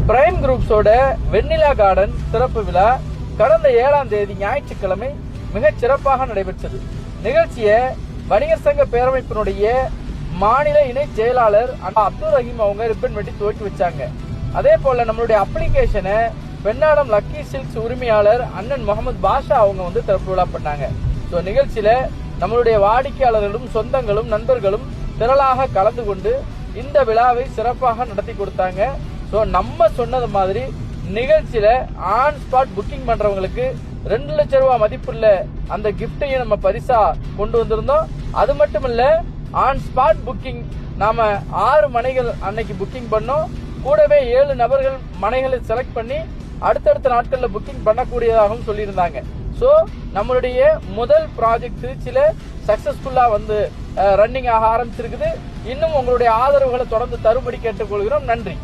Prime குரூப்ஸோட வெண்ணிலா garden சிறப்பு விழா கடந்த 7ஆம் தேதி ஞாயிற்றுக்கிழமை மிகச் சிறப்பாக நடைபெற்றது. நிகழ்ச்சியை வணிகர் சங்க பேரமைப்பினுடைய மாநில இணை செயலாளர் அப்துல் ரஹீம் அவங்க ரிப்பன் வெட்டி துவக்கி வச்சாங்க. அதே போல நம்மளுடைய அப்ளிகேஷனை பெண்ணாடம் லக்கி சில்க்ஸ் உரிமையாளர் அண்ணன் முகமது பாஷா அவங்க திறப்பு விழா பண்ணாங்க. ஸோ நிகழ்ச்சியில நம்மளுடைய வாடிக்கையாளர்களும் சொந்தங்களும் நண்பர்களும் திரளாக கலந்து கொண்டு இந்த விழாவை சிறப்பாக நடத்தி கொடுத்தாங்க. ஸோ நம்ம சொன்னது மாதிரி நிகழ்ச்சியில ஆன் ஸ்பாட் புக்கிங் பண்றவங்களுக்கு 2 லட்சம் ரூபாய் மதிப்புள்ள அந்த கிஃப்டையும் நம்ம பரிசா கொண்டு வந்திருந்தோம். அது மட்டும் இல்ல, ஆன் ஸ்பாட் புக்கிங் நாம 6 மனைகள் அன்னைக்கு புக்கிங் பண்ணோம். கூடவே 7 நபர்கள் மனைகளை செலக்ட் பண்ணி அடுத்தடுத்த நாட்கள்ல புக்கிங் பண்ணக்கூடியதாகவும் சொல்லியிருந்தாங்க. சோ நம்மளுடைய முதல் ப்ராஜெக்ட் திருச்சியில சக்சஸ்ஃபுல்லா ரன்னிங் ஆக ஆரம்பிச்சிருக்குது. இன்னும் உங்களுடைய ஆதரவுகளை தொடர்ந்து தரும்படி கேட்டுக்கொள்கிறோம். நன்றி.